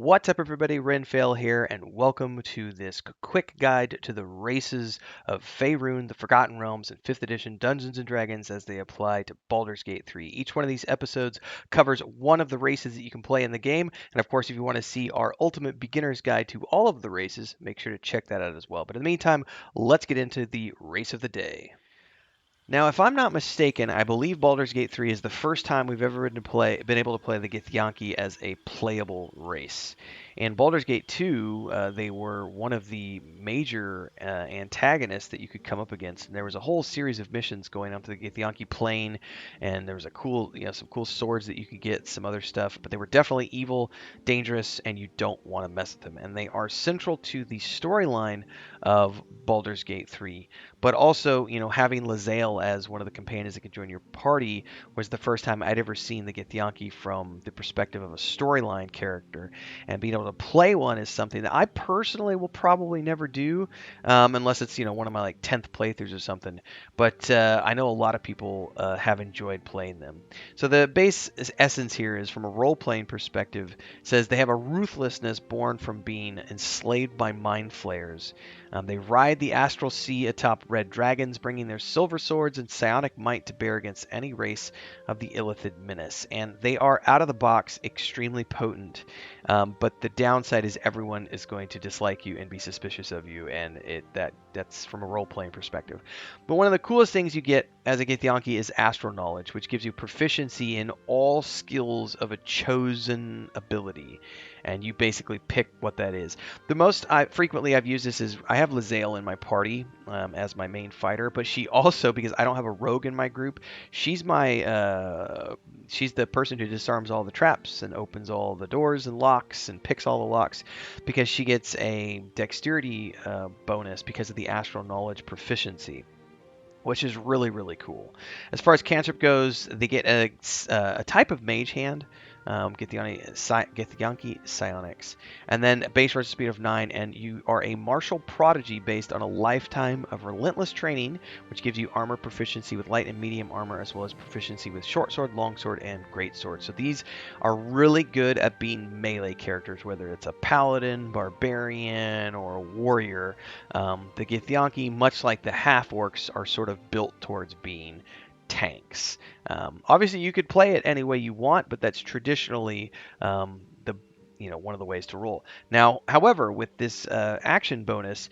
What's up, everybody? Renfail here, and welcome to this quick guide to the races of Faerun, the Forgotten Realms, and 5th edition Dungeons & Dragons as they apply to Baldur's Gate 3. Each one of these episodes covers one of the races that you can play in the game, and of course, if you want to see our ultimate beginner's guide to all of the races, make sure to check that out as well. But in the meantime, let's get into the race of the day. Now, if I'm not mistaken, I believe Baldur's Gate 3 is the first time we've ever been able to play the Githyanki as a playable race. In Baldur's Gate 2, they were one of the major antagonists that you could come up against. And there was a whole series of missions going up to the Githyanki plain, and there was some cool swords that you could get, some other stuff. But they were definitely evil, dangerous, and you don't want to mess with them. And they are central to the storyline of Baldur's Gate 3. But also, having Lae'zel as one of the companions that could join your party was the first time I'd ever seen the Githyanki from the perspective of a storyline character. And being able to play one is something that I personally will probably never do, unless it's, one of my like 10th playthroughs or something. But I know a lot of people have enjoyed playing them. So the base essence here is, from a role-playing perspective, says they have a ruthlessness born from being enslaved by mind flayers. They ride the astral sea atop red dragons, bringing their silver swords and psionic might to bear against any race of the Illithid menace. And they are, out of the box, extremely potent. But the downside is everyone is going to dislike you and be suspicious of you, and that's from a role-playing perspective. But one of the coolest things you get as a Githyanki is astral knowledge, which gives you proficiency in all skills of a chosen ability. And you basically pick what that is. The most frequently I've used this is I have Lae'zel in my party as my main fighter, but she also, because I don't have a rogue in my group, she's the person who disarms all the traps and opens all the doors and locks and picks all the locks, because she gets a dexterity bonus because of the astral knowledge proficiency, which is really, really cool. As far as cantrip goes, they get a type of mage hand, Githyanki Psionics, and then base versus speed of 9, and you are a martial prodigy based on a lifetime of relentless training, which gives you armor proficiency with light and medium armor, as well as proficiency with short sword, long sword, and great sword. So these are really good at being melee characters, whether it's a paladin, barbarian, or a warrior. The Githyanki, much like the half-orcs, are sort of built towards being tanks. Obviously, you could play it any way you want, but that's traditionally one of the ways to roll. Now, however, with this action bonus,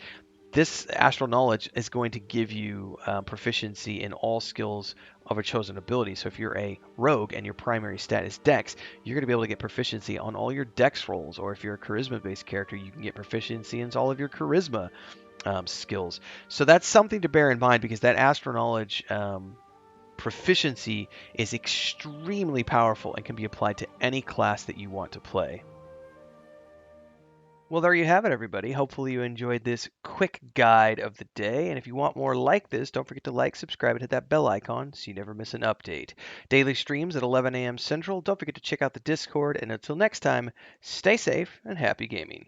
this astral knowledge is going to give you proficiency in all skills of a chosen ability. So if you're a rogue and your primary stat is dex, you're going to be able to get proficiency on all your dex rolls. Or if you're a charisma-based character, you can get proficiency in all of your charisma skills. So that's something to bear in mind, because that astral knowledge proficiency is extremely powerful and can be applied to any class that you want to play. Well, there you have it, everybody. Hopefully you enjoyed this quick guide of the day. And if you want more like this, don't forget to like, subscribe, and hit that bell icon so you never miss an update. Daily streams at 11 a.m. Central. Don't forget to check out the Discord. And until next time, stay safe and happy gaming.